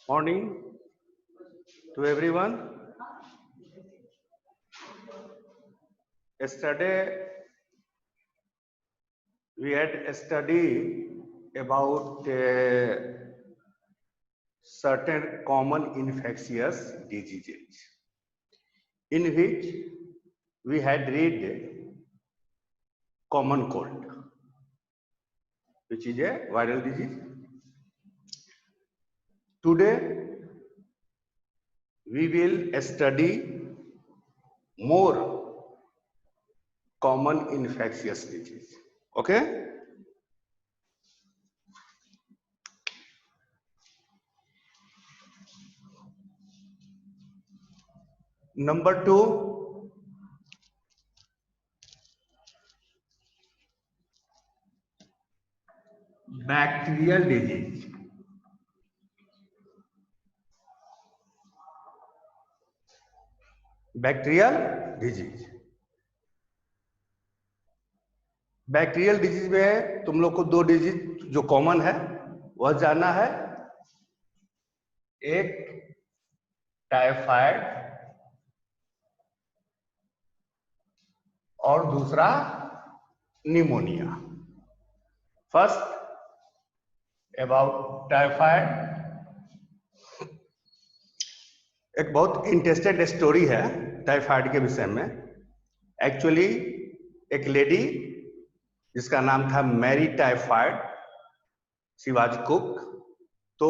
Morning to everyone. Yesterday we had a study about certain common infectious diseases, in which we had read common cold, which is a viral disease. Today we will study more common infectious disease. Okay? Number 2, bacterial disease. Bacterial disease. Bacterial disease में तुम लोग को 2 disease जो common है वह जानना है। एक टाइफाइड और दूसरा निमोनिया। First about typhoid. एक बहुत इंटरेस्टेड स्टोरी है टाइफाइड के विषय में। एक्चुअली एक लेडी जिसका नाम था Mary typhoid, she was cook. तो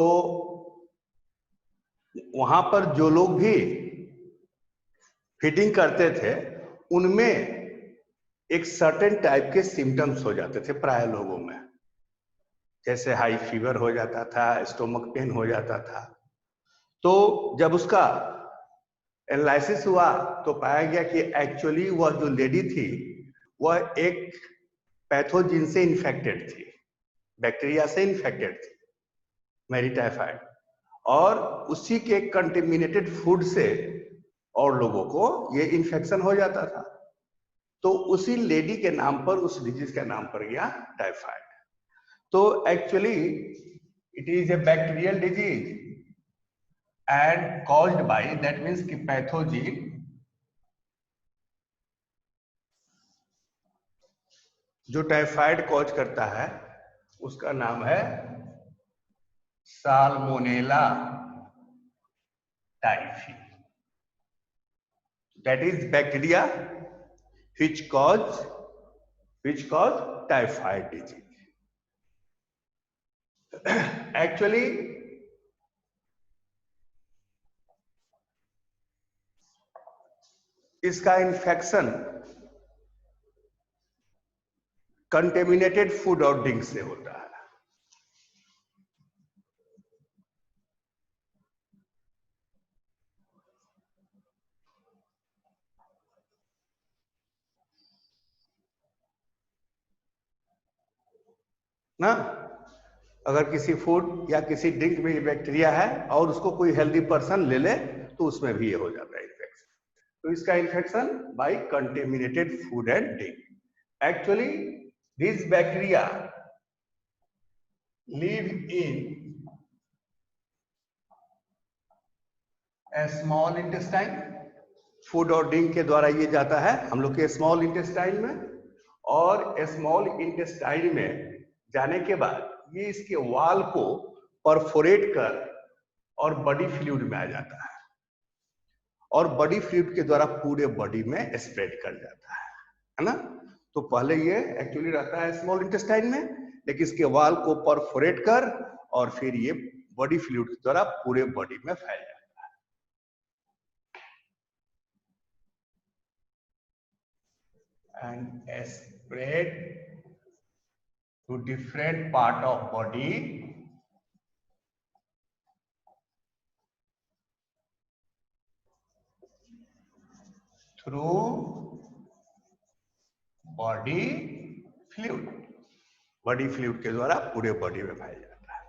वहां पर जो लोग भी फीडिंग करते थे उनमें एक सर्टेन टाइप के सिम्टम्स हो जाते थे प्राय लोगों में, जैसे हाई फीवर हो जाता था, स्टोमक पेन हो जाता था। तो जब उसका एनालिसिस हुआ तो पाया गया कि एक्चुअली वह जो लेडी थी वह एक पैथोजिन से इन्फेक्टेड थी, बैक्टीरिया से इन्फेक्टेड थी, मैरी टाइफाइड। और उसी के कंटेमिनेटेड फूड से और लोगों को ये इन्फेक्शन हो जाता था। तो उसी लेडी के नाम पर उस डिजीज का नाम पड़ गया टाइफाइड। तो actually it is a bacterial disease and caused by, that means कि पैथोजिन जो टाइफाइड कॉज करता है उसका नाम है salmonella typhi. That is bacteria which cause typhoid disease. Actually इसका इन्फेक्शन कंटेमिनेटेड फूड और ड्रिंक से होता है ना। अगर किसी फूड या किसी ड्रिंक में ये बैक्टीरिया है और उसको कोई हेल्दी पर्सन ले ले तो उसमें भी ये हो जाता है इन्फेक्शन। तो इसका infection by contaminated food and drink. Actually this bacteria live in A small intestine. Food और ड्रिंक के द्वारा ये जाता है हम लोग के स्मॉल इंटेस्टाइन में, और स्मॉल इंटेस्टाइन में जाने के बाद ये इसके वाल को परफोरेट कर और बॉडी फ्लूइड में आ जाता है और बॉडी फ्लूइड के द्वारा पूरे बॉडी में स्प्रेड कर जाता है ना। तो पहले ये एक्चुअली रहता है स्मॉल इंटेस्टाइन में, लेकिन इसके वाल को परफोरेट कर और फिर ये बॉडी फ्लूइड के द्वारा पूरे बॉडी में फैल जाता है। And spread to different part of body through body fluid। Body fluid के द्वारा पूरे बॉडी में फैल जाता है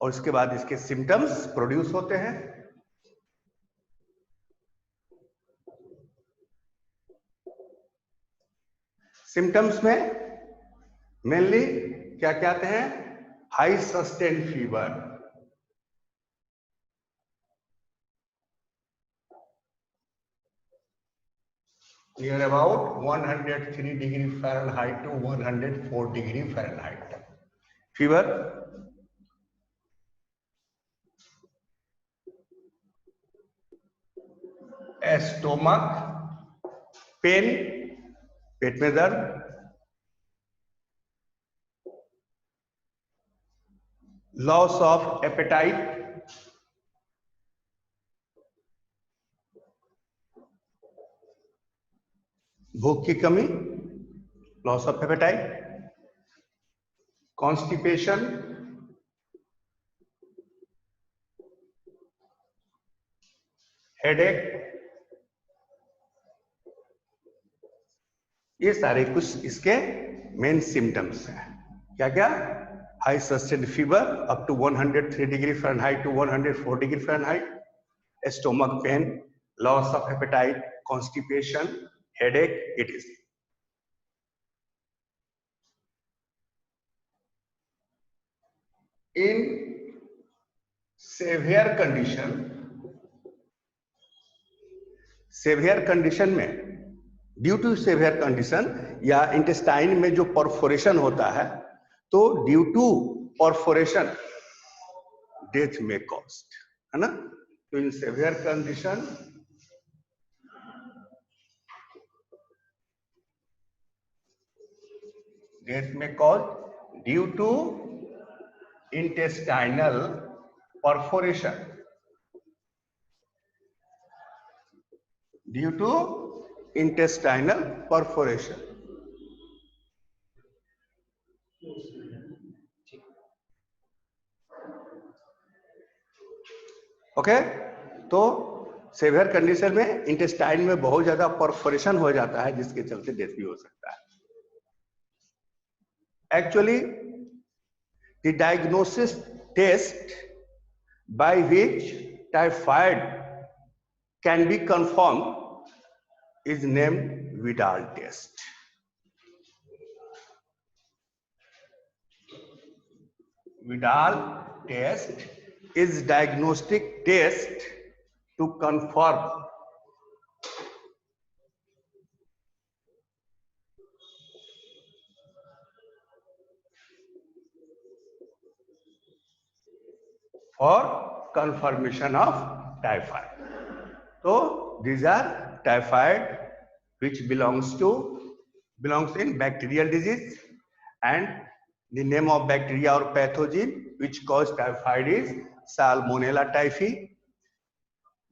और उसके बाद इसके सिम्टम्स प्रोड्यूस होते हैं। सिम्टम्स में मेनली क्या क्या आते हैं? High sustain fever, near about 103 degree Fahrenheit to 104 degree Fahrenheit. Fever, stomach pain, पेट में दर्द, लॉस ऑफ एपेटाइट, भूख की कमी, loss of appetite, constipation, headache, ये सारे कुछ इसके मेन सिम्टम्स हैं। क्या क्या? High sustained fever up to 103 degree Fahrenheit to 104 degree Fahrenheit, stomach pain, loss of appetite, constipation, headache, it is. In severe condition में, ड्यू टू सेवियर कंडीशन या intestine में जो परफोरेशन होता है, तो ड्यू टू परफोरेशन डेथ में cost, है ना। तो इन सेवियर कंडीशन डेथ में cause due to intestinal perforation, due to intestinal perforation. Okay, तो सेवियर कंडीशन में इंटेस्टाइन में बहुत ज्यादा परफोरेशन हो जाता है, जिसके चलते डेथ भी हो सकता है। Actually the diagnosis test by which typhoid can be confirmed is named Vidal test. Vidal test is diagnostic test to confirm for confirmation of typhoid. So these are typhoid which belongs in bacterial disease, and the name of bacteria or pathogen which cause typhoid is Salmonella typhi.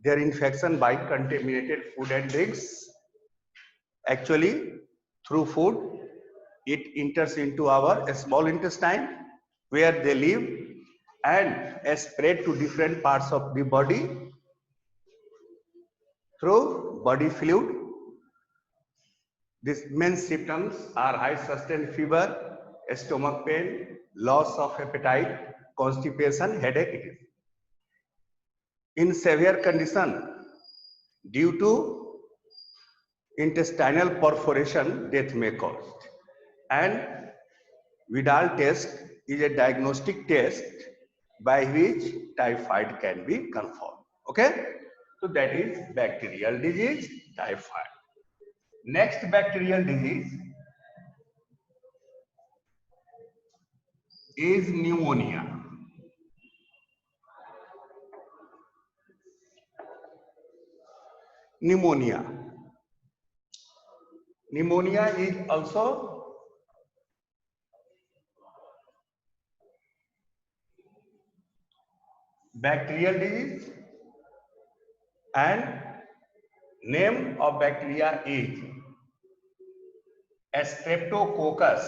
Their infection by contaminated food and drinks. Actually, through food, it enters into our small intestine where they live and spread to different parts of the body through body fluid. These main symptoms are high sustained fever, stomach pain, loss of appetite, constipation, headache. In severe condition, due to intestinal perforation, death may cause. And Vidal test is a diagnostic test by which typhoid can be confirmed. Okay, so that is bacterial disease, typhoid. Next bacterial disease is pneumonia. Pneumonia is also bacterial disease, and name of bacteria is Streptococcus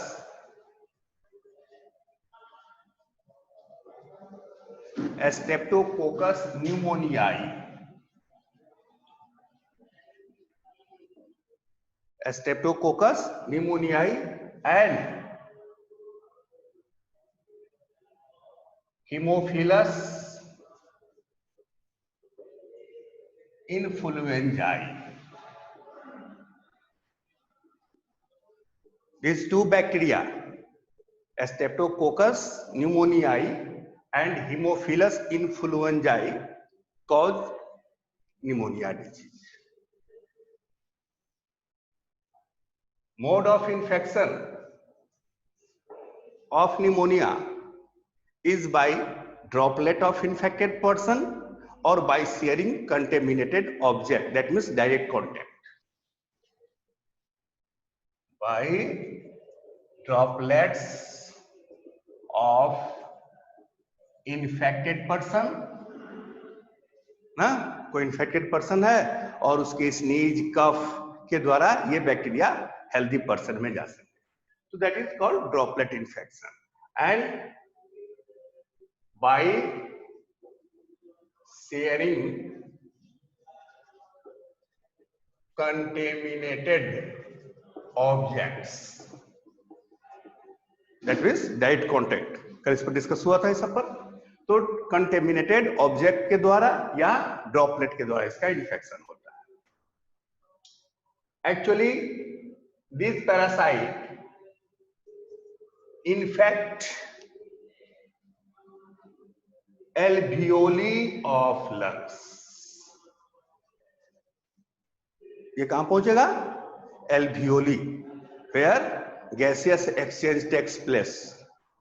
pneumoniae. Streptococcus pneumoniae and Haemophilus influenzae. These two bacteria, Streptococcus pneumoniae and Haemophilus influenzae, cause pneumonia disease. Mode of infection of pneumonia is by droplet of infected person or by sharing contaminated object, that means direct contact. By droplets of infected person, ना कोई infected person है और उसके sneeze कफ के द्वारा ये bacteria healthy person में जा सकते हैं, तो that is called droplet infection. And by sharing contaminated objects, that means direct contact, कल इस पर डिस्कस हुआ था इस सब पर। तो कंटेमिनेटेड ऑब्जेक्ट के द्वारा या ड्रॉपलेट के द्वारा इसका इन्फेक्शन होता है। Actually this parasite infect alveoli of lungs। ये कहां पहुंचेगा? Alveoli, where gaseous exchange takes place,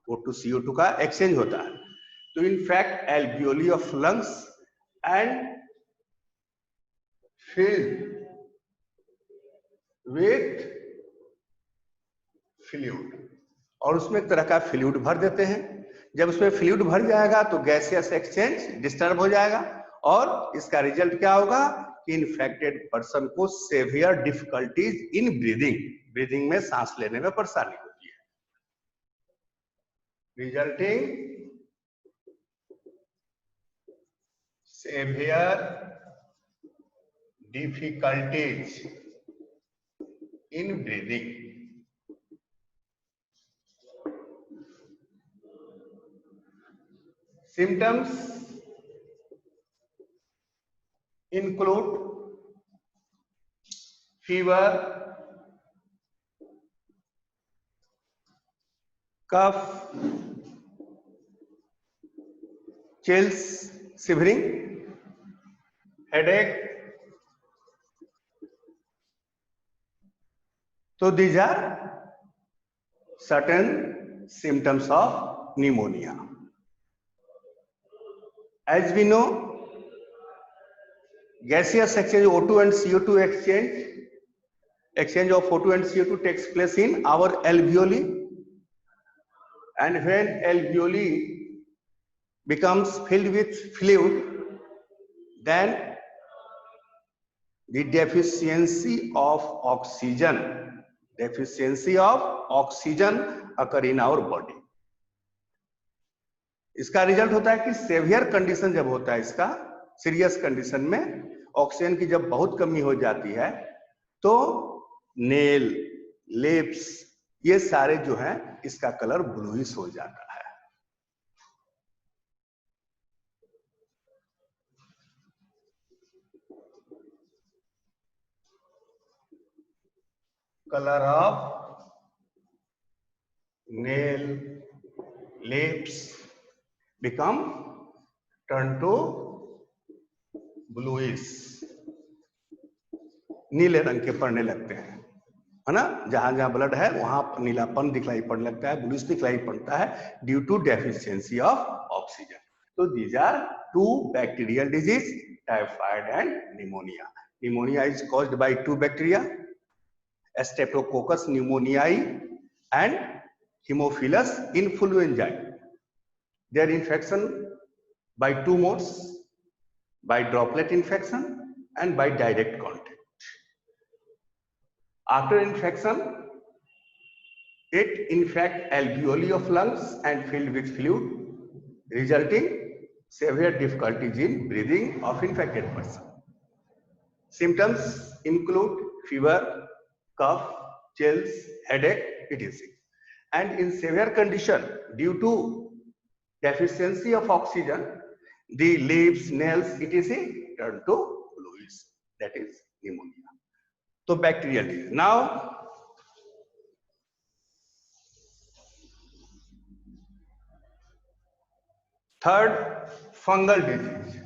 O2 CO2 का एक्सचेंज होता है। तो infect alveoli of lungs and filled with fluid, और उसमें एक तरह का फ्लूइड भर देते हैं। जब उसमें फ्लूइड भर जाएगा तो गैसियस एक्सचेंज डिस्टर्ब हो जाएगा और इसका रिजल्ट क्या होगा कि इन्फेक्टेड पर्सन को सेवियर डिफिकल्टीज इन ब्रीदिंग में सांस लेने में परेशानी होती है, resulting severe difficulties in breathing. Symptoms include fever, cough, chills, shivering, headache. So these are certain symptoms of pneumonia. As we know, gaseous exchange O2 and CO2 exchange of O2 and CO2 takes place in our alveoli, and when alveoli becomes filled with fluid, then the deficiency of oxygen occur in our body। इसका result होता है कि saviour condition जब होता है, इसका serious condition में oxygen की जब बहुत कमी हो जाती है तो नेल, लिप्स, ये सारे जो हैं इसका कलर ब्लूइश हो जाता है। Colour of nail, lips become turn to bluish, नीले रंग के पड़ने लगते हैं, है ना। जहां जहां ब्लड है वहां नीलापन दिखलाई पड़ने लगता है, ब्लूइश दिखलाई पड़ता है due to deficiency of oxygen. तो these are two bacterial disease, typhoid and pneumonia. Pneumonia is caused by two bacteria, Streptococcus pneumoniae and Haemophilus influenzae. Their infection by two modes, by droplet infection and by direct contact. After infection, it infects alveoli of lungs and filled with fluid, resulting severe difficulties in breathing of infected person. Symptoms include fever, cough, chills, headache, etc. And in severe condition, due to deficiency of oxygen, the lips, nails, etc. turn to bluish, that is pneumonia. So bacterial disease. Now third, fungal disease.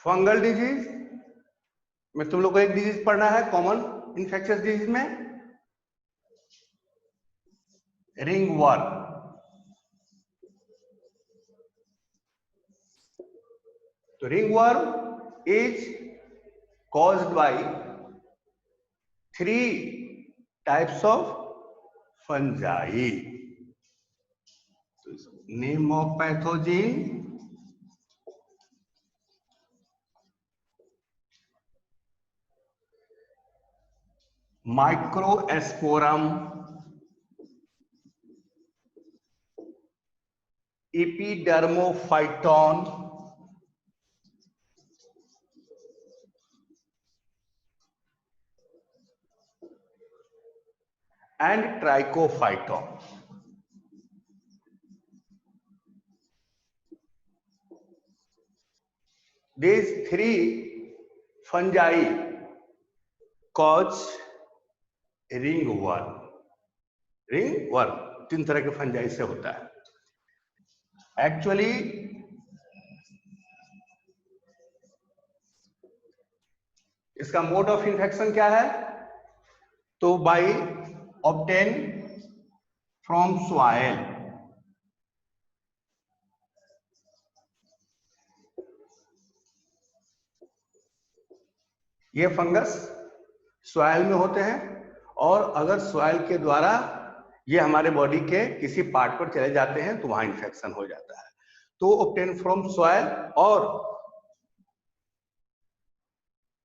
Fungal disease में तुम लोग को एक disease पढ़ना है common infectious disease में, ring worm. तो ring worm is caused by three types of fungi. Name of pathogen: Microsporum, Epidermophyton, and Trichophyton. These three fungi cause ringworm. Ringworm 3 तरह के फंजाई से होता है। एक्चुअली इसका मोड ऑफ इन्फेक्शन क्या है? तो बाई ऑब्टेन फ्रॉम सॉइल। ये फंगस सॉइल में होते हैं और अगर सॉइल के द्वारा ये हमारे बॉडी के किसी पार्ट पर चले जाते हैं तो वहां इन्फेक्शन हो जाता है। तो ऑब्टेन फ्रॉम सॉइल और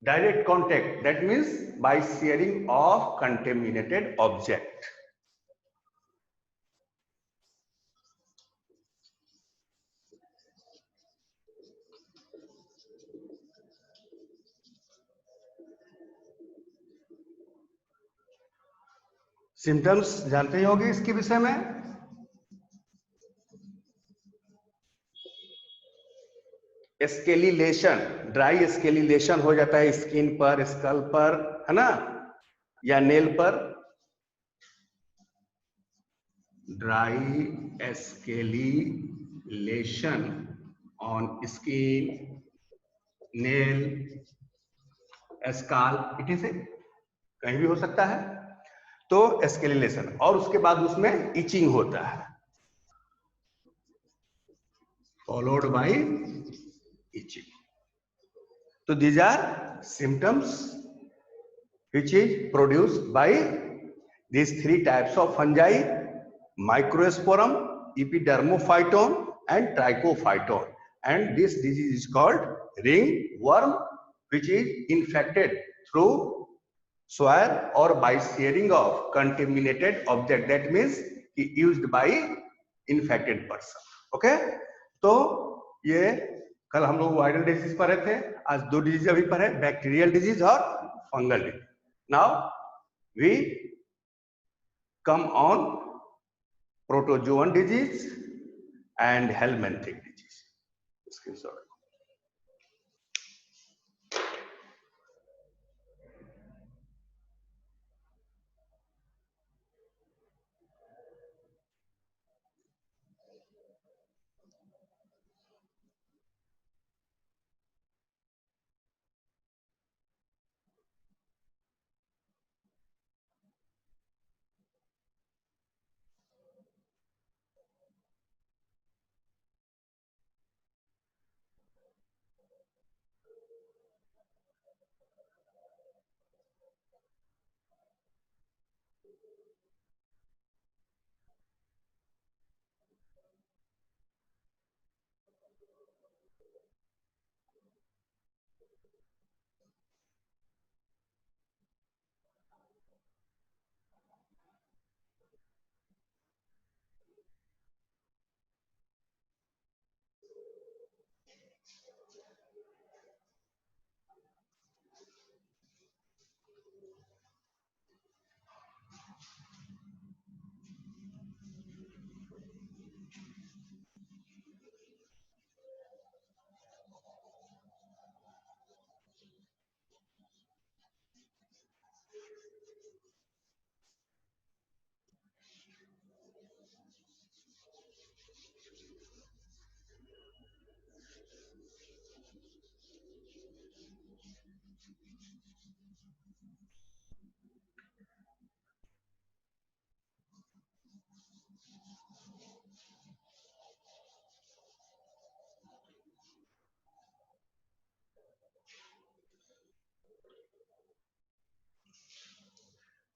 direct contact, that means by sharing of contaminated object. Symptoms जानते ही होंगे इसके विषय में। स्केलिलेशन, ड्राई स्केलिलेशन हो जाता है स्किन पर, स्कल पर, है ना, या नेल पर। Dry scalation on skin, nail, scalp, it is कहीं भी हो सकता है। तो स्केलिलेशन, और उसके बाद उसमें इचिंग होता है, फॉलोड बाय इचिंग। तो these are symptoms which is produced by these 3 types of fungi: Microsporum, Epidermophyton, and Trichophyton. And this disease is called ringworm, which is infected through soil or by sharing of contaminated object, that means used by infected person. Okay, तो ये कल हम लोग viral disease पर रहे थे, आज 2 disease अभी पर है, बैक्टीरियल डिजीज और fungal disease. Now we come on protozoan disease and helminthic disease.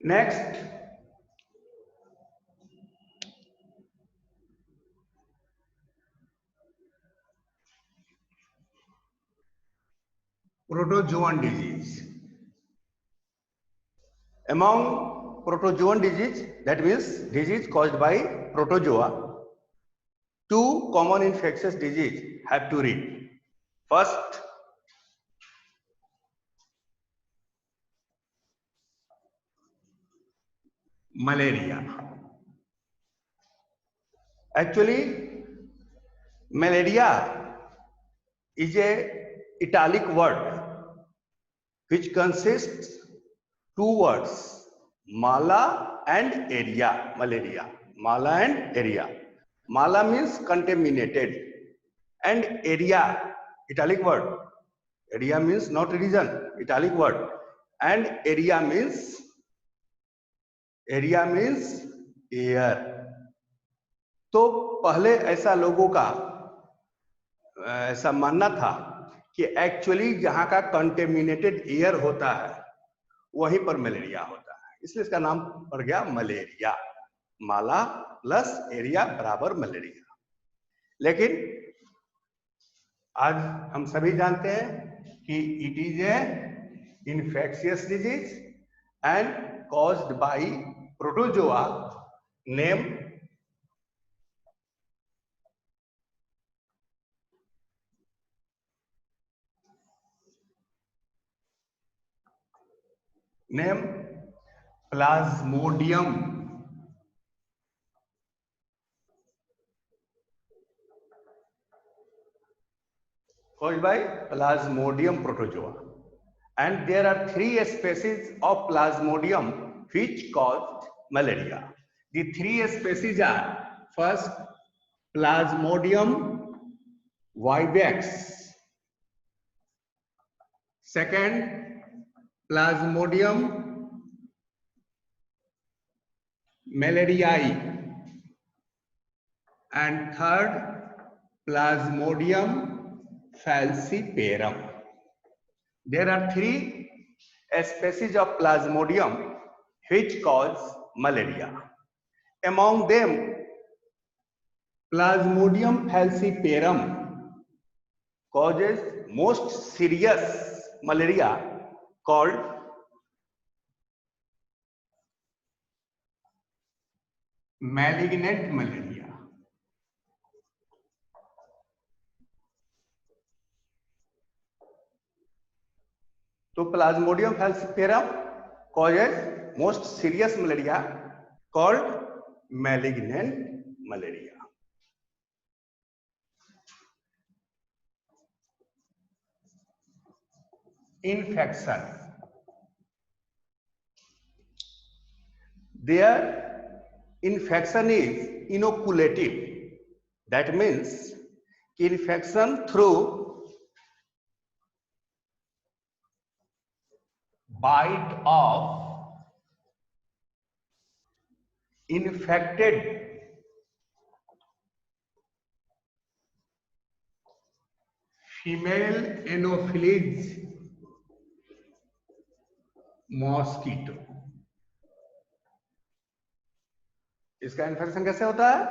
Next, protozoan disease. Among protozoan disease, that means disease caused by protozoa, two common infectious disease have to read. First, malaria. Actually, malaria is a italic word which consists two words, mala and area. Malaria, mala and area. Mala means contaminated and area, italic word. Area means not region, italic word. And area means air. तो पहले ऐसा लोगों का ऐसा मानना था कि actually जहां का कंटेमिनेटेड एयर होता है वहीं पर मलेरिया होता है, इसलिए इसका नाम पड़ गया मलेरिया। माला प्लस एरिया बराबर मलेरिया। लेकिन आज हम सभी जानते हैं कि it is a infectious disease and caused by protozoa name Plasmodium. Caused by Plasmodium protozoa, and there are 3 species of Plasmodium which caused malaria. The 3 species are: first, Plasmodium vivax; second, Plasmodium malariae; and third, Plasmodium falciparum. There are 3 species of Plasmodium which cause malaria. Among them, Plasmodium falciparum causes most serious malaria called malignant malaria. तो Plasmodium falciparum causes most serious malaria called malignant malaria. Infection. Their infection is inoculative. That means infection through bite of infected female Anopheles mosquito. इसका infection कैसे होता है?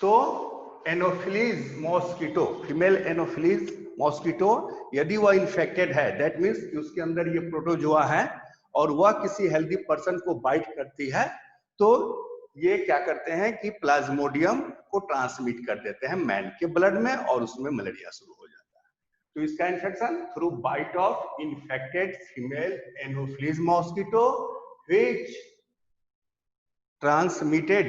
तो anopheles mosquito, female anopheles mosquito यदि वह infected है, that means कि उसके अंदर ये प्रोटोजोआ है और वह किसी हेल्दी पर्सन को बाइट करती है, तो ये क्या करते हैं कि प्लाज्मोडियम को ट्रांसमिट कर देते हैं मैन के ब्लड में और उसमें मलेरिया शुरू हो जाता है। तो इसका infection through bite of infected female anopheles mosquito which transmitted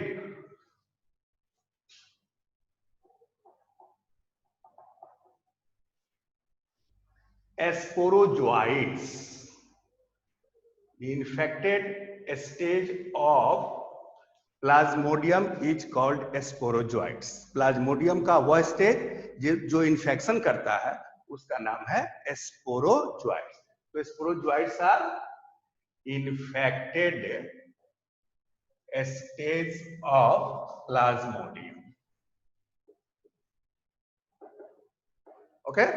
sporozoites. The infected stage of Plasmodium is called sporozoites. Plasmodium का वह स्टेज जो इन्फेक्शन करता है उसका नाम है sporozoites. तो sporozoites are infected stage of Plasmodium. Okay,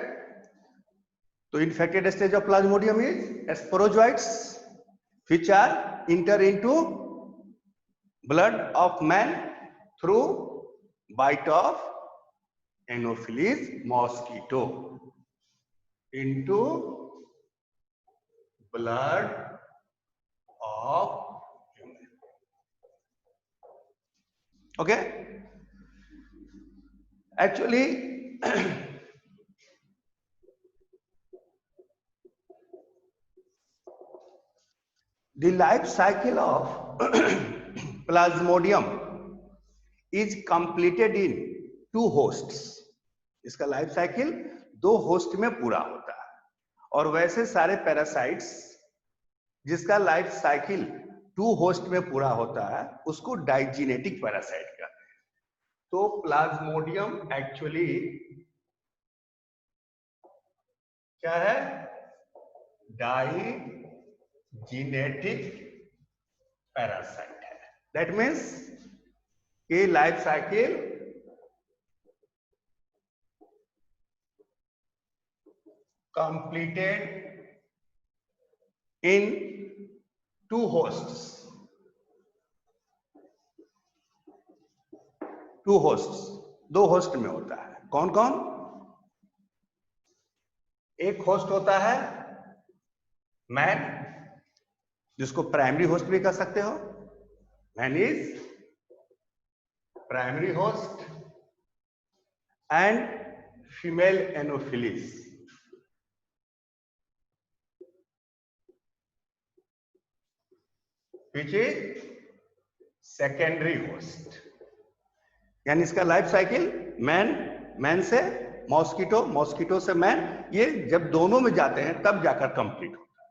तो infected stage of Plasmodium is sporozoites. which are enter into blood of man through bite of Anopheles mosquito into blood of human. Okay, actually the life cycle of Plasmodium is completed in 2 hosts. इसका life cycle 2 host में पूरा होता है, और वैसे सारे parasites जिसका life cycle 2 host में पूरा होता है उसको डाइजीनेटिक पैरासाइट कहते हैं। तो प्लाज्मोडियम एक्चुअली क्या है? डाइजीनेटिक पैरासाइट है। दैट मीन्स ये life cycle completed in 2 hosts. 2 hosts, 2 host में होता है। कौन कौन? एक होस्ट होता है मैन, जिसको प्राइमरी होस्ट भी कह सकते हो। Man is primary host and female Anopheles which is secondary host। यानी इसका लाइफ साइकिल मैन से मॉस्किटो, मॉस्किटो से मैन, ये जब दोनों में जाते हैं तब जाकर कंप्लीट होता है।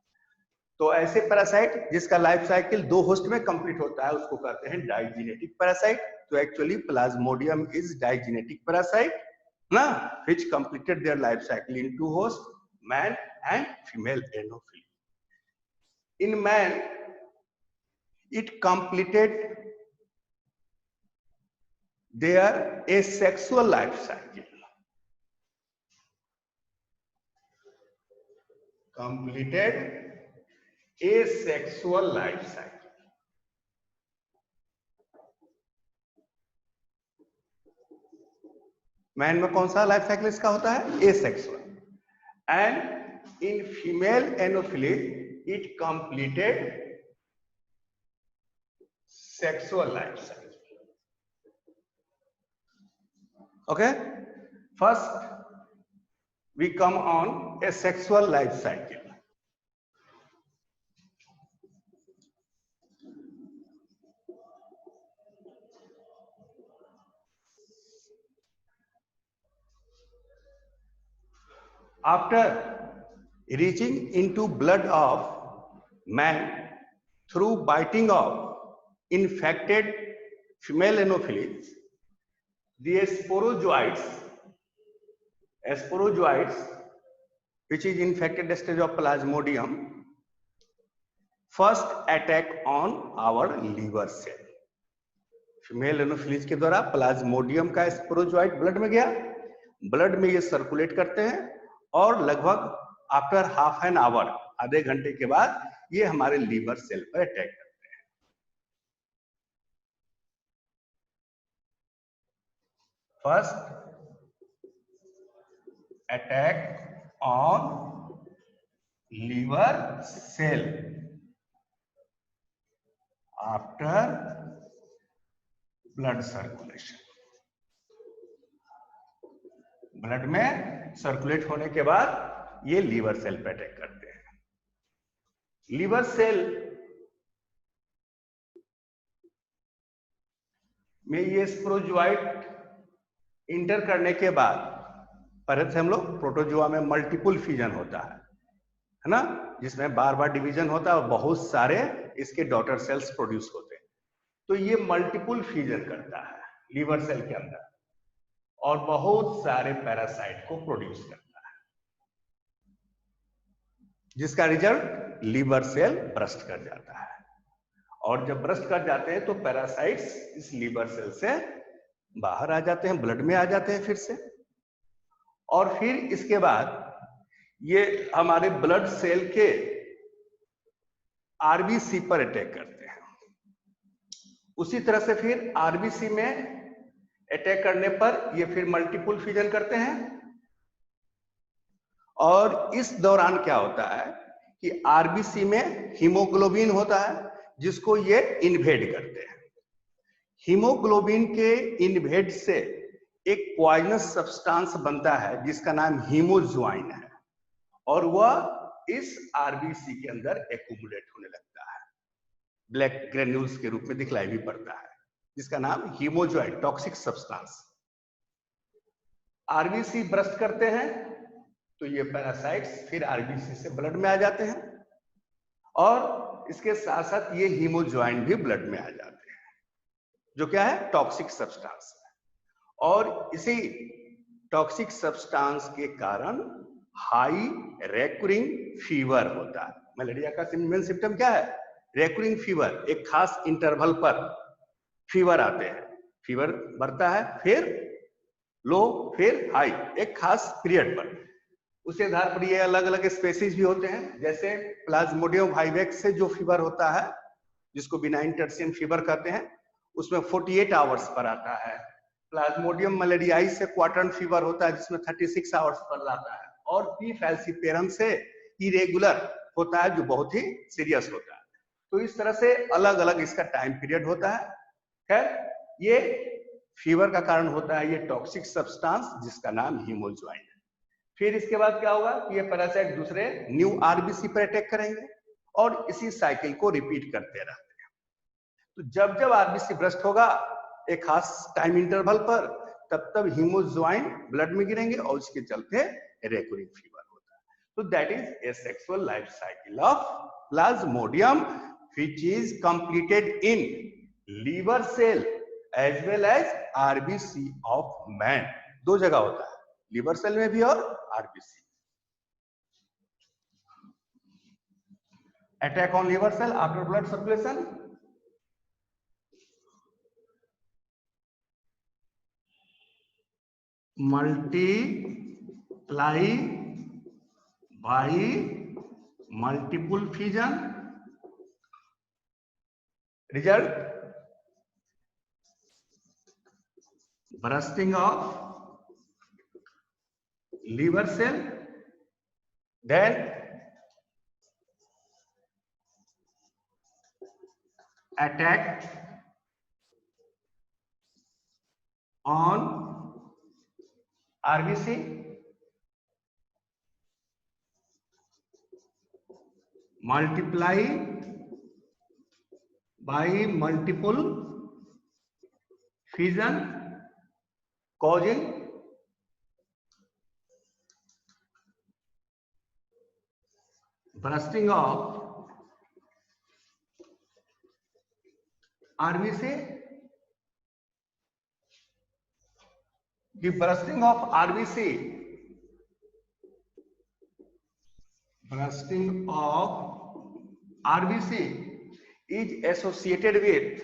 तो ऐसे पैरासाइट जिसका लाइफ साइकिल 2 होस्ट में कंप्लीट होता है उसको कहते हैं डाइजीनेटिक पैरासाइट। तो एक्चुअली प्लाज्मोडियम इज डाइजीनेटिक पैरासाइट ना, which completed their life cycle in 2 hosts, man and female anopheles। In man it completed their asexual life cycle, completed asexual life cycle। Man में कौन सा लाइफ साइकिल इसका होता है? Asexual. And in female Anopheles it completed sexual life cycle। Okay, first we come on a sexual life cycle। After reaching into blood of man through biting of infected female anopheles, the sporozoites which is infected stage of plasmodium first attack on our liver cell। Female anopheles के द्वारा Plasmodium का sporozoite blood में गया, blood में ये circulate करते हैं और लगभग आफ्टर हाफ एन आवर, आधे घंटे के बाद ये हमारे लीवर सेल पर अटैक करते हैं। First attack on liver cell after blood circulation। Blood में सर्कुलेट होने के बाद ये लीवर सेल पे अटैक करते हैं। लीवर सेल में ये स्पोरोजोइट इंटर करने के बाद, पहले से हम लोग प्रोटोजोआ में मल्टीपल फ्यूजन होता है ना, जिसमें बार बार डिवीजन होता है और बहुत सारे इसके डॉटर सेल्स प्रोड्यूस होते हैं। तो ये मल्टीपल फ्यूजन करता है लीवर सेल के अंदर और बहुत सारे पैरासाइट को प्रोड्यूस करता है, जिसका रिजल्ट लीवर सेल ब्रस्ट कर जाता है। और जब ब्रस्ट कर जाते हैं तो पैरासाइट्स इस लीवर सेल से बाहर आ जाते हैं, ब्लड में आ जाते हैं फिर से, और फिर इसके बाद ये हमारे ब्लड सेल के आरबीसी पर अटैक करते हैं। उसी तरह से फिर आरबीसी में अटैक करने पर ये फिर मल्टीपल फ्यूजन करते हैं, और इस दौरान क्या होता है कि आरबीसी में हीमोग्लोबिन होता है जिसको ये इन्वेड करते हैं। हीमोग्लोबिन के इन्वेड से एक पॉइजनस सब्सटेंस बनता है जिसका नाम हीमोज्वाइन है, और वह इस आरबीसी के अंदर एक्यूमुलेट होने लगता है, ब्लैक ग्रेन्यूल्स के रूप में दिखलाई भी पड़ता है, जिसका नाम हीमोज्वाइन टॉक्सिक सब्सटेंस। आरबीसी ब्रस्ट करते हैं तो ये पैरासाइट्स फिर आरबीसी से ब्लड में आ जाते हैं, और इसके साथ साथ ये हीमोज्वाइन भी ब्लड में आ जाते हैं, जो क्या है, टॉक्सिक सब्सटेंस है। और इसी टॉक्सिक सब्सटेंस के कारण हाई रेकरिंग फीवर होता है। मलेरिया का मेन सिम्टम क्या है, रेकरिंग फीवर। एक खास इंटरवल पर फीवर आते हैं, फीवर बढ़ता है, फिर लो, फिर हाई, एक खास पीरियड पर। उसी आधार पर ये अलग अलग स्पेसीज भी होते हैं, जैसे प्लाज्मोडियम वाइवेक्स से जो फीवर होता है, जिसको बिनाइन टर्सियन फीवर कहते हैं, उसमें 48 आवर्स पर आता है। प्लाज्मोडियम मलेरियाई से क्वार्टरन फीवर होता है जिसमें 36 आवर्स पर आता है। और पी फैल्सिपेरम से इरेगुलर होता है जो बहुत ही सीरियस होता है। तो इस तरह से अलग अलग इसका टाइम पीरियड होता है। खैर, ये फीवर का कारण होता है ये टॉक्सिक सब्सटेंस जिसका नाम हीमोज्वाइन है। फिर इसके बाद क्या होगा कि ये पैरासाइट दूसरे न्यू आरबीसी पर अटैक करेंगे और इसी साइकिल को रिपीट करते रहते हैं। तो जब जब आरबीसी ब्रस्ट होगा एक खास टाइम इंटरवल पर, तब तब हीमोज्वाइन ब्लड में गिरेंगे और उसके चलते रेकरिंग फीवर होता है। तो that is a sexual life cycle of plasmodium which is completed in liver cell as well as RBC of man. दो जगह होता है, लिवर सेल में भी और RBC. Attack on liver cell after blood circulation, multiply by multiple fusion, result bursting of liver cell, then attack on RBC, multiply by multiple fusion causing bursting of RBC. The bursting of RBC is associated with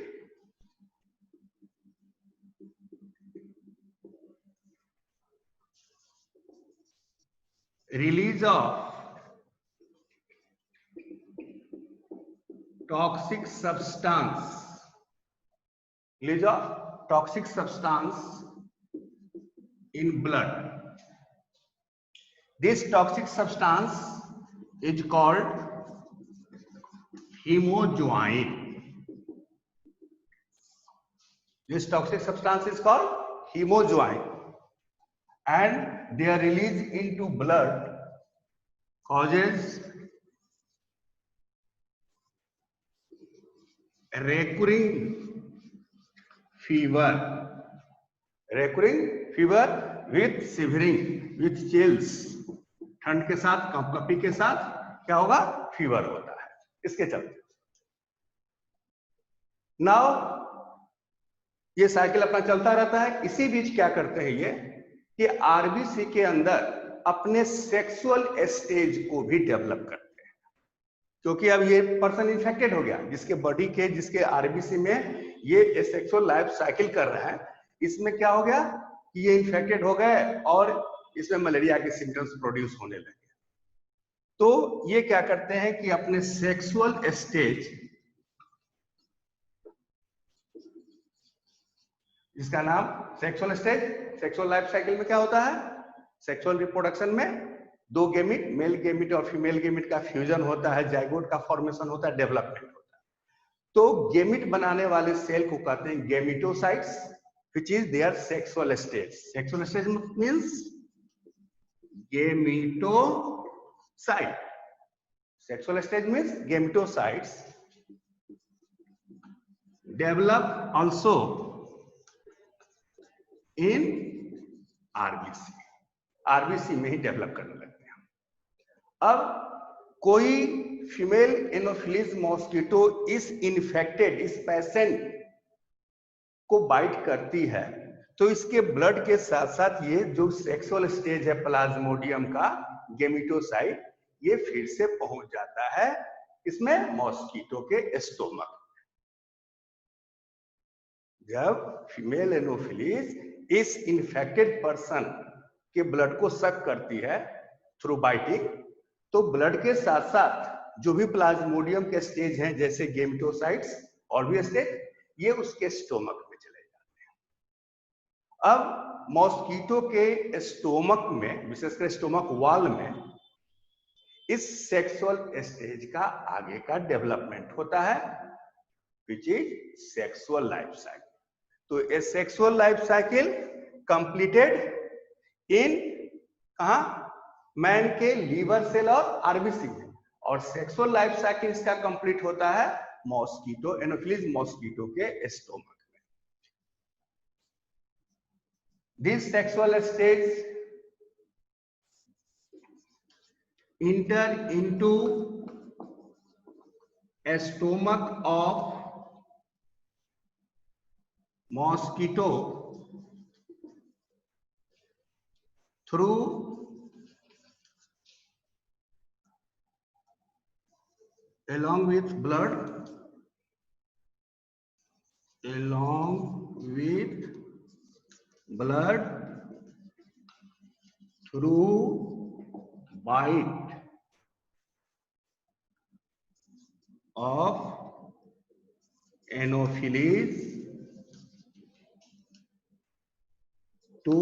release of toxic substance, in blood. This toxic substance is called hemozoin. This toxic substance is called hemozoin, and their release into blood causes recurring fever with shivering, with chills. ठंड के साथ, कंपकपी के साथ क्या होगा, fever होता है इसके चलते। नाउ ये साइकिल अपना चलता रहता है। इसी बीच क्या करते हैं ये कि आरबीसी के अंदर अपने सेक्सुअल स्टेज को भी डेवलप करते हैं, क्योंकि अब ये पर्सन इन्फेक्टेड हो गया, जिसके बॉडी के, जिसके आरबीसी में ये सेक्सुअल लाइफ साइकिल कर रहा है। इसमें क्या हो गया कि ये इन्फेक्टेड हो गए और इसमें मलेरिया के सिम्टम्स प्रोड्यूस होने लगे। तो ये क्या करते हैं कि अपने सेक्सुअल स्टेज, जिसका नाम sexual stage, sexual life cycle में क्या होता है, सेक्सुअल रिप्रोडक्शन में दो गेमिट, मेल गेमिट और फीमेल गेमिट का फ्यूजन होता है, जाइगोट का फॉर्मेशन होता है, डेवलपमेंट होता है। तो गेमिट बनाने वाले सेल को कहते हैं gametocytes, which is their sexual stage. Sexual stage means gametocyte. Sexual stage means gametocytes develop also in RBC. RBC में ही डेवलप करने लगते हैं। अब कोई फीमेल एनोफिलीज मॉस्किटो इस इन्फेक्टेड, इस पेशेंट को बाइट करती है, तो इसके ब्लड के साथ साथ ये जो सेक्सुअल स्टेज है प्लाज्मोडियम का, गेमिटोसाइट, ये फिर से पहुंच जाता है इसमें मॉस्किटो के स्टोमक। जब फीमेल एनोफिलीज इस इन्फेक्टेड पर्सन के ब्लड को सक करती है थ्रू बाइटिंग, तो ब्लड के साथ साथ जो भी प्लाज्मोडियम के स्टेज हैं जैसे गेमिटोसाइट्स और भी स्टेज, ये उसके स्टोमक में चले जाते हैं। अब मॉस्किटो के स्टोमक में, विशेषकर स्टोमक वॉल में, इस सेक्सुअल स्टेज का आगे का डेवलपमेंट होता है, which is sexual life cycle. तो ए sexual life cycle completed in कहा, मैन के लीवर सेल और आरबीसी में, और सेक्सुअल लाइफ साइकिल इसका कंप्लीट होता है मॉस्किटो, एनोफिलीज मॉस्किटो के स्टोमक में। This sexual stage enter into a stomach of mosquito through along with blood through bite of anopheles to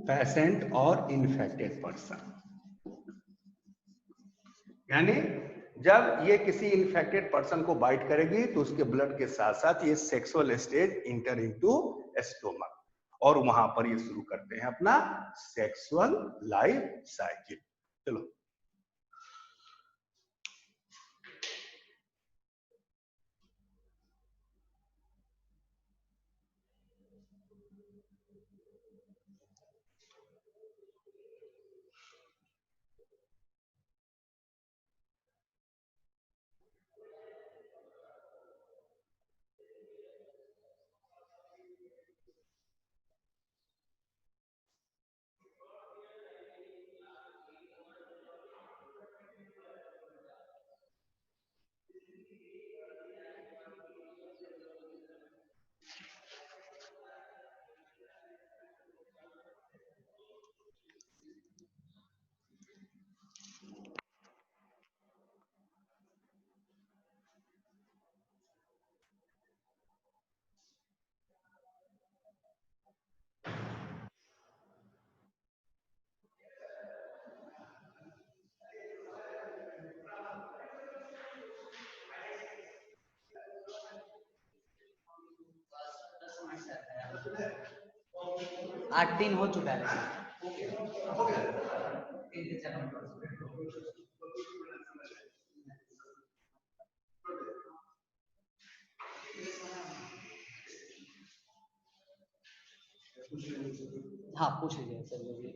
patient or infected person। यानी जब ये किसी इन्फेक्टेड पर्सन को बाइट करेगी तो उसके ब्लड के साथ साथ ये sexual stage inter into stomach, और वहां पर ये शुरू करते हैं अपना सेक्सुअल लाइफ साइकिल। चलो, आठ दिन हो चुका है। हाँ पूछ लीजिए सर, जो भी